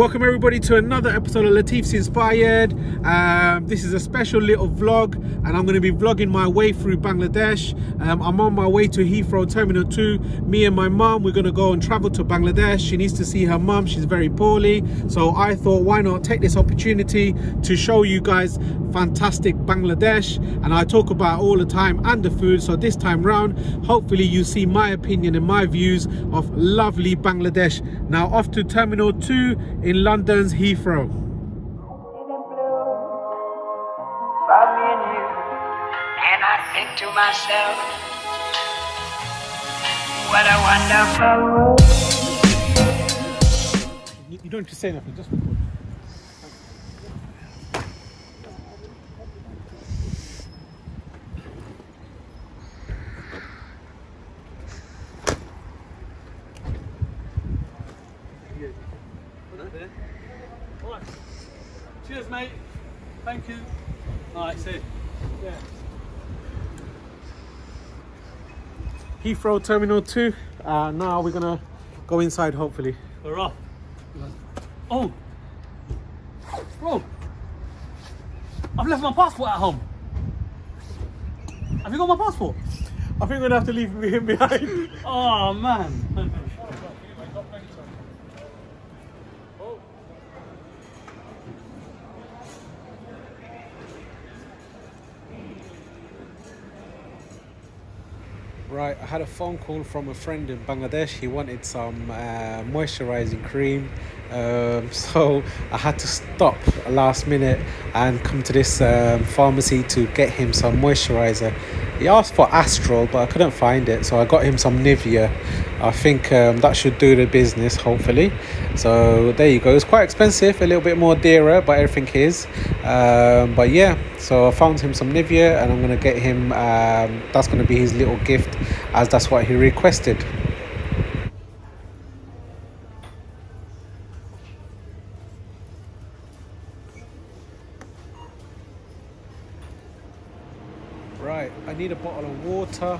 Welcome everybody to another episode of Latif's Inspired. This is a special little vlog and I'm going to be vlogging my way through Bangladesh. I'm on my way to Heathrow Terminal 2. Me and my mum, we're going to go and travel to Bangladesh. She needs to see her mum, she's very poorly. So I thought, why not take this opportunity to show you guys fantastic Bangladesh. And I talk about all the time and the food. So this time round, hopefully you see my opinion and my views of lovely Bangladesh. Now off to Terminal 2 in London's Heathrow. And I think to myself, what a wonderful world. You don't have to say nothing, just record. Right. Cheers, mate. Thank you. All right, see you. Yeah. Heathrow Terminal 2. Now we're gonna go inside, hopefully. We're off. Oh, bro, I've left my passport at home. Have you got my passport? I think we're gonna have to leave him behind. Oh man. Right, I had a phone call from a friend in Bangladesh. He wanted some moisturizing cream, so I had to stop last minute and come to this pharmacy to get him some moisturizer. He asked for Astral, but I couldn't find it, so I got him some Nivea. I think that should do the business, hopefully. So there you go. It's quite expensive, a little bit more dearer, but everything is. But yeah, so I found him some Nivea and I'm going to get him, that's going to be his little gift, as that's what he requested. Right, I need a bottle of water,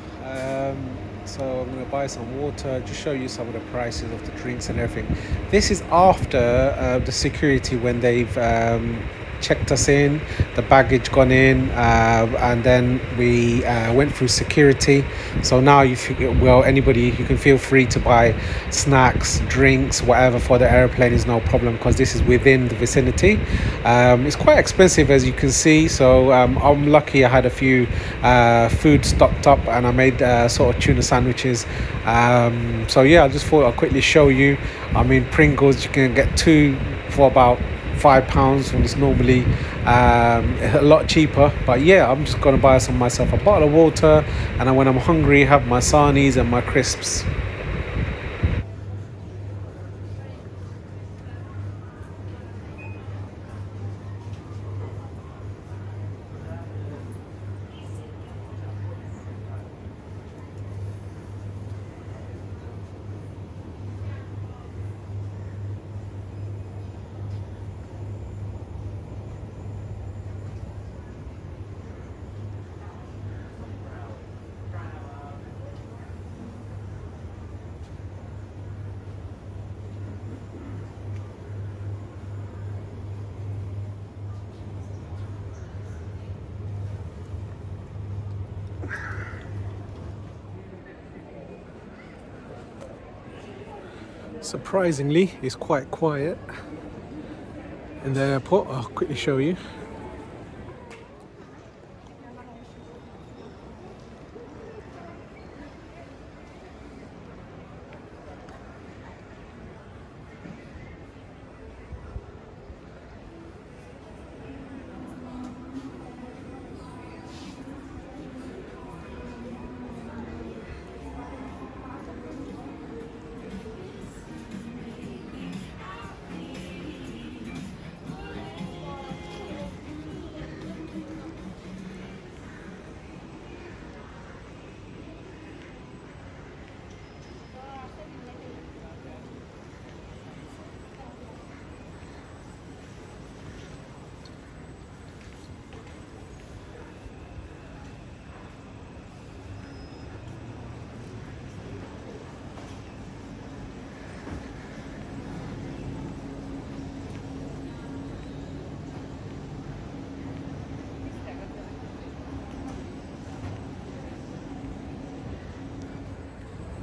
so I'm going to buy some water, just show you some of the prices of the drinks and everything. This is after the security, when they've checked us in, the baggage gone in, and then we went through security. So now you anybody, you can feel free to buy snacks, drinks, whatever for the airplane is no problem, because this is within the vicinity. It's quite expensive, as you can see, so I'm lucky I had a few food stocked up and I made sort of tuna sandwiches. So yeah, I just thought I'll quickly show you. I mean, Pringles, you can get 2 for about £5 when it's normally a lot cheaper. But yeah, I'm just gonna buy some myself, a bottle of water, and then when I'm hungry, have my sarnies and my crisps. Surprisingly, it's quite quiet in the airport. I'll quickly show you.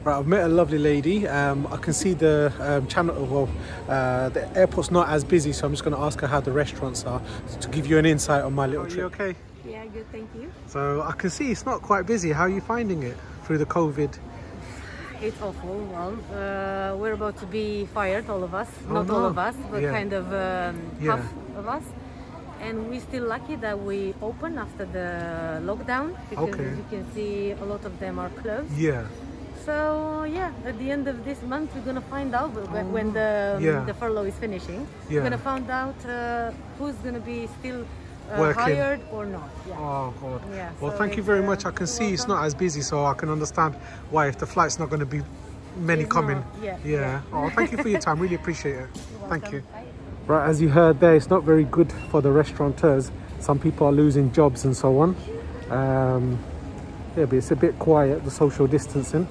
Right, I've met a lovely lady. I can see the channel. Well, the airport's not as busy, so I'm just going to ask her how the restaurants are to give you an insight on my little trip. Are you okay? Yeah, good, thank you. So I can see it's not quite busy. How are you finding it through the COVID? It's awful. Well, we're about to be fired, all of us. Not no. all of us, but Yeah. kind of Yeah. half of us. And we're still lucky that we open after the lockdown, because Okay. as you can see, a lot of them are closed. Yeah. So yeah, at the end of this month, we're gonna find out when Yeah. the furlough is finishing. Yeah. We're gonna find out who's gonna be still Working. hired or not. Yeah. Oh God. Yeah, Well, so thank you it's, very much. I can you're see it's welcome. not as busy, so I can understand why if the flight's not going to be many It's coming. not, yeah, Yeah. yeah. Oh, thank you for your time. Really appreciate it. Thank welcome. you. Bye. Right, as you heard there, it's not very good for the restaurateurs. Some people are losing jobs and so on. Yeah, but it's a bit quiet, the social distancing.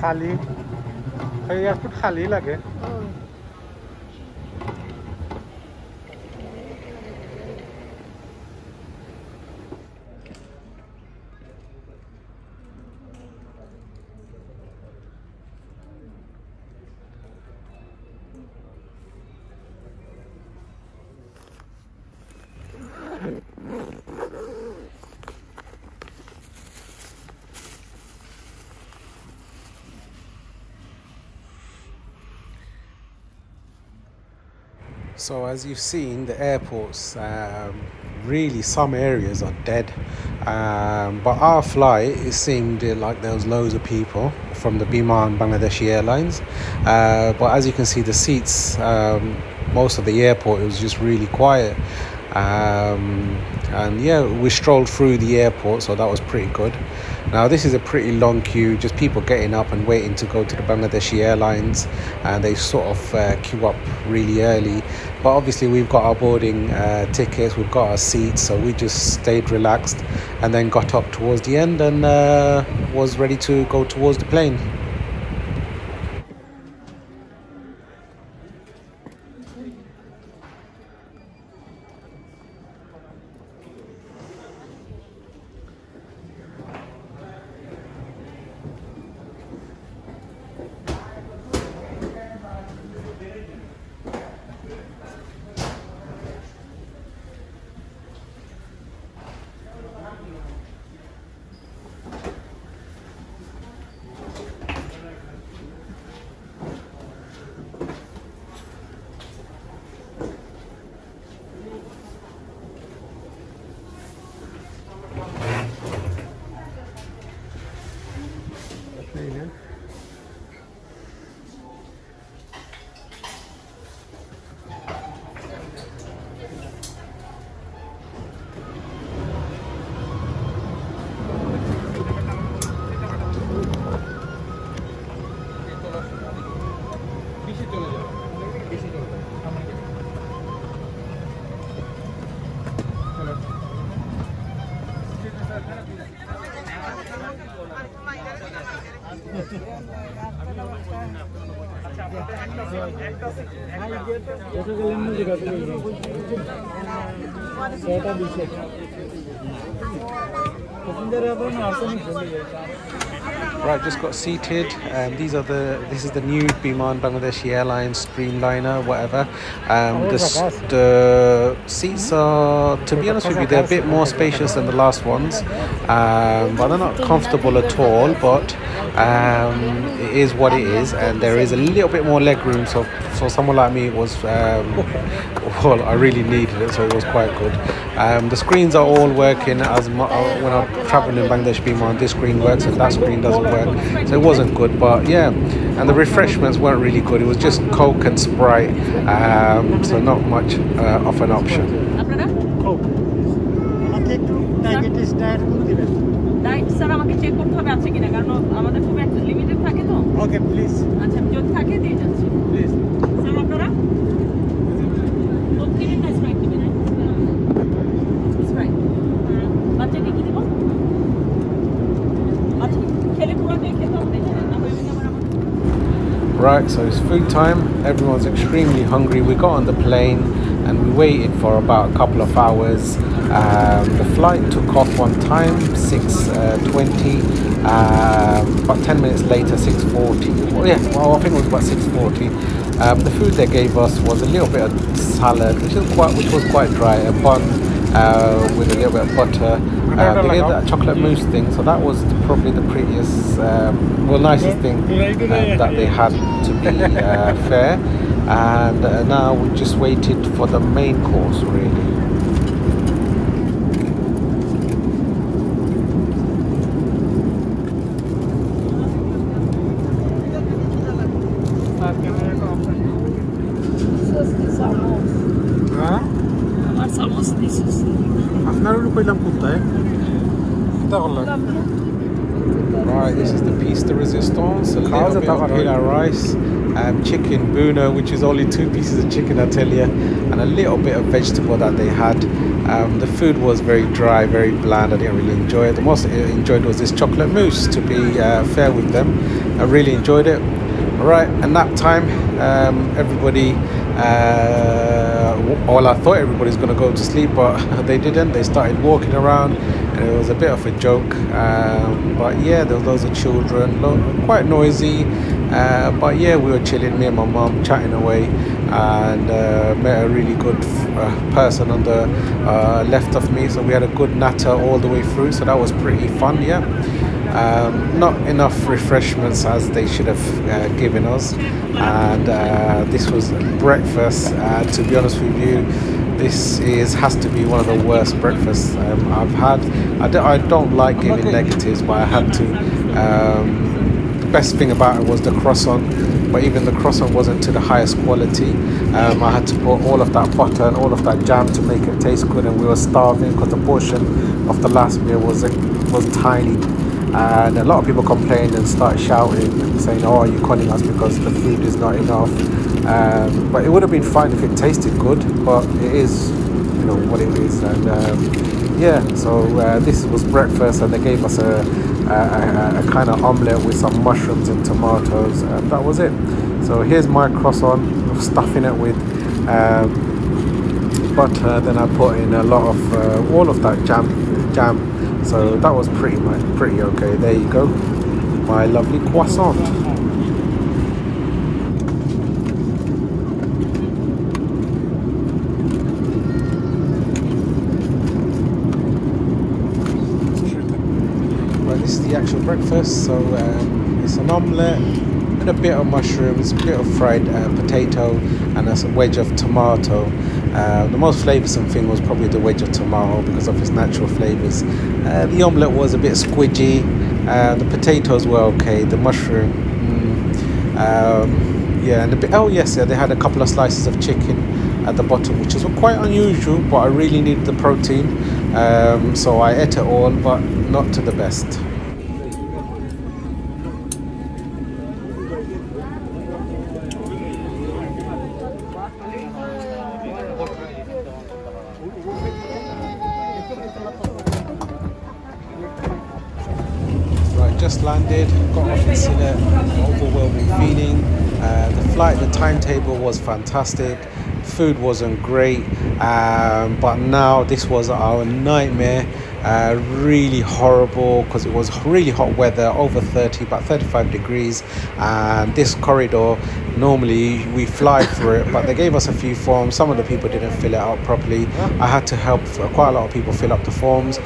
खाली airport खाली लगे So as you've seen, the airports, really some areas are dead. But our flight, it seemed like there was loads of people from the Biman Bangladeshi Airlines. But as you can see, the seats, most of the airport, it was just really quiet. And yeah, we strolled through the airport, so that was pretty good. Now this is a pretty long queue, just people getting up and waiting to go to the Bangladeshi Airlines, and they sort of queue up really early. But obviously we've got our boarding tickets, we've got our seats, so we just stayed relaxed and then got up towards the end and was ready to go towards the plane. Right, just got seated. This is the new Biman Bangladeshi Airlines Streamliner, whatever. The seats are, to be honest with you, they're a bit more spacious than the last ones, but they're not comfortable at all. But it is what it is, and there is a little bit more leg room. So for someone like me, it was well, I really needed it, so it was quite good. The screens are all working when I'm traveling in Bangladesh Biman. This screen works and that screen doesn't work, so it wasn't good. But yeah, and the refreshments weren't really good. It was just Coke and Sprite, so not much of an option. Okay, please. Please. Right, so it's food time. Everyone's extremely hungry. We got on the plane and we waited for about a couple of hours. The flight took off on time, 6:20. About 10 minutes later, 6:40. Well, yeah, well, I think it was about 6:40. The food they gave us was a little bit of salad, which was quite dry, a bun with a little bit of butter. They gave that chocolate mousse thing, so that was probably the prettiest, nicest thing that they had, to be fair. And now we just waited for the main course, really. Right, this is the piece de resistance, a little bit of pita rice, chicken buna, which is only 2 pieces of chicken, I tell you, and a little bit of vegetable that they had. The food was very dry, very bland. I didn't really enjoy it. The most I enjoyed was this chocolate mousse, to be fair with them. I really enjoyed it. Right, and nap time. Everybody, well, I thought everybody's going to go to sleep, but they didn't. They started walking around, and it was a bit of a joke. But yeah, there was loads of children, quite noisy. But yeah, we were chilling, me and my mum chatting away, and met a really good person on the left of me. So we had a good natter all the way through. So that was pretty fun. Yeah. Not enough refreshments as they should have given us, and this was breakfast. To be honest with you, this has to be one of the worst breakfasts I've had. I don't like giving negatives, but I had to. The best thing about it was the croissant, but even the croissant wasn't to the highest quality. I had to put all of that butter and all of that jam to make it taste good, and we were starving because the portion of the last meal was tiny. And a lot of people complained and started shouting and saying, "Oh, are you calling us because the food is not enough?" But it would have been fine if it tasted good, but it is, you know, what it is. And yeah, so this was breakfast, and they gave us a kind of omelette with some mushrooms and tomatoes, and that was it. So here's my croissant, stuffing it with butter. Then I put in a lot of all of that jam. So that was pretty okay. There you go, my lovely croissant. Right, this is the actual breakfast. So it's an omelette with a bit of mushrooms, a bit of fried potato, and a wedge of tomato. The most flavoursome thing was probably the wedge of tomato because of its natural flavours. The omelette was a bit squidgy. The potatoes were okay. The mushroom, yeah, and they had a couple of slices of chicken at the bottom, which is quite unusual. But I really needed the protein, so I ate it all, but not to the best. just landed, got off in Sylhet, overwhelming feeling. The flight, the timetable was fantastic. Food wasn't great, but now this was our nightmare. Really horrible because it was really hot weather, over 30, about 35 degrees, and this corridor, normally we fly through it, but they gave us a few forms. Some of the people didn't fill it out properly. I had to help quite a lot of people fill up the forms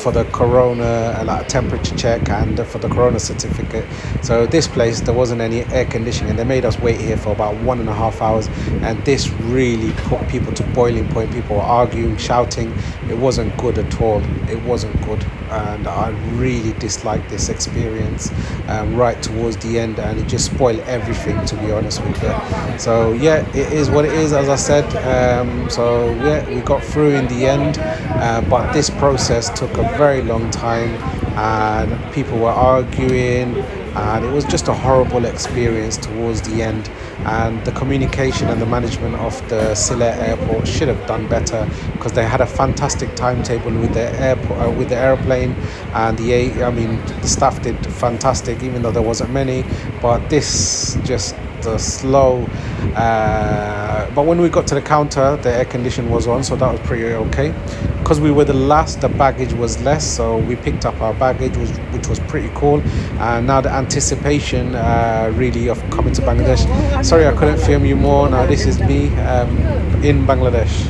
for the corona, like temperature check, and for the corona certificate. So this place, there wasn't any air conditioning, and they made us wait here for about 1.5 hours, and this really put people to boiling point. People were arguing, shouting. It wasn't good at all. It wasn't good, and I really disliked this experience right towards the end, and it just spoiled everything, to be honest with you. So yeah, it is what it is, as I said. So yeah, we got through in the end, but this process took a very long time, and people were arguing, and it was just a horrible experience towards the end. And the communication and the management of the Sylhet airport should have done better, because they had a fantastic timetable with the airport, with the airplane, and the staff did fantastic, even though there wasn't many. But this just the slow. But when we got to the counter, the air condition was on, so that was pretty okay. Because we were the last, the baggage was less, so we picked up our baggage, which was pretty cool. And now the anticipation really of coming to Bangladesh. Sorry I couldn't film you more. Now this is me in Bangladesh.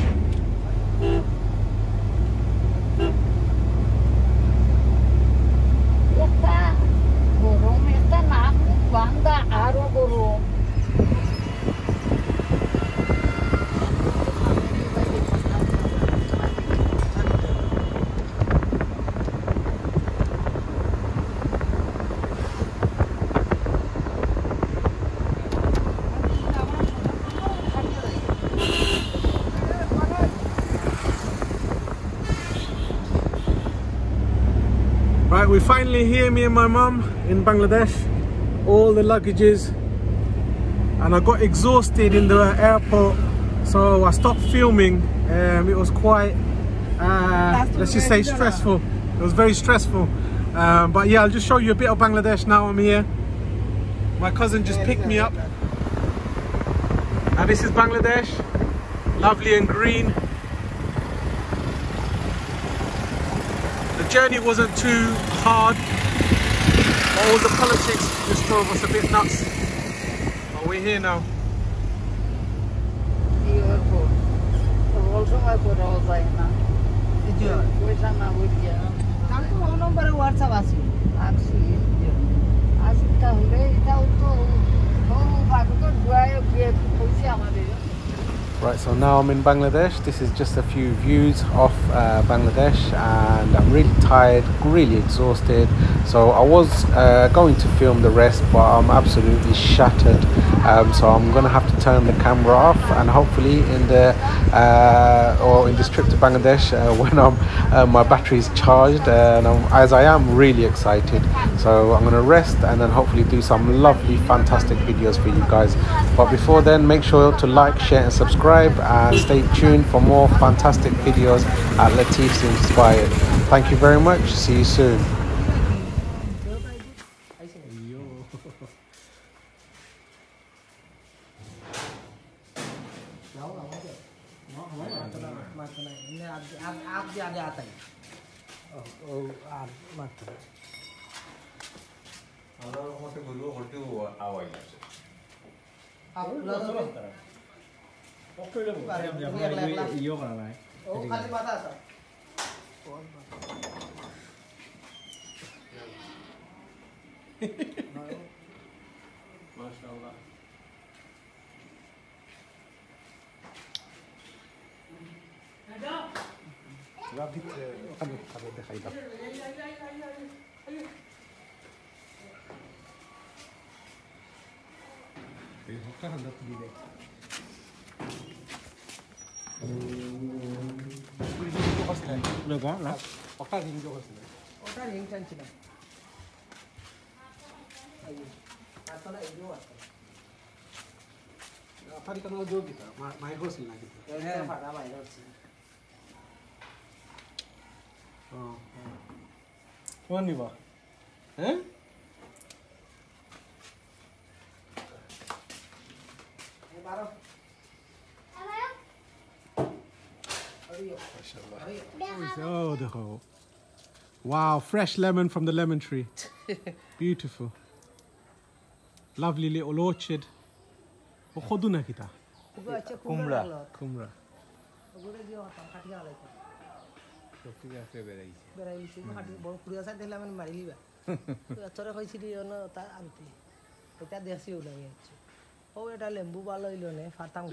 Right, we're finally here, me and my mum, in Bangladesh. All the luggages, and I got exhausted in the airport, so I stopped filming. It was quite, let's just say, stressful. It was very stressful. But yeah, I'll just show you a bit of Bangladesh now I'm here. My cousin just picked me up. Now this is Bangladesh, lovely and green. The journey wasn't too hard, but all the politics just drove us a bit nuts. But we're here now. Right, so now I'm in Bangladesh. This is just a few views of Bangladesh, and I'm really tired, really exhausted. So I was going to film the rest, but I'm absolutely shattered. So I'm gonna have to turn the camera off, and hopefully in this trip to Bangladesh, when my battery is charged, and as I am really excited, so I'm gonna rest and then hopefully do some lovely, fantastic videos for you guys. But before then, make sure to like, share and subscribe, and stay tuned for more fantastic videos at Latif's Inspired. Thank you very much. See you soon. Mashallah. Huh? Oh, the whole. Wow, fresh lemon from the lemon tree. Beautiful. Lovely little orchard. Khoduna kita. কুমড়া Kumra. বেড়াইছি হাঁটি বড় ফুড়িয়া side দেখলে আমি মারি লিবা তোরে কইছিলি on তা আনতে এটা দেশি উলাই আছে ও এটা লেম্বু ভালো হইলো নে ফাতাম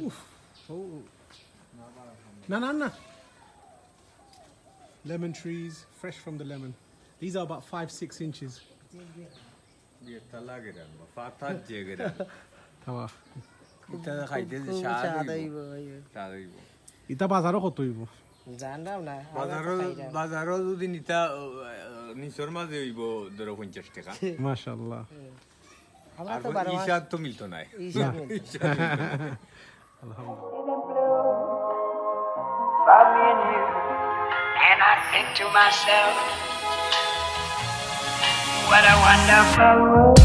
Oh. Na. Lemon trees, fresh from the lemon. These are about 5-6 inches. Tawa. Ita bazaro koto ibo. জানলাম না বাজারও যদি নিতা নিচর মাঝে হইব ধরো 50 টাকা Mashallah. আমরা আর তো 12 মাস হিসাব তো মিলতো না হিসাব About me and you. And I think to myself, what a wonderful world.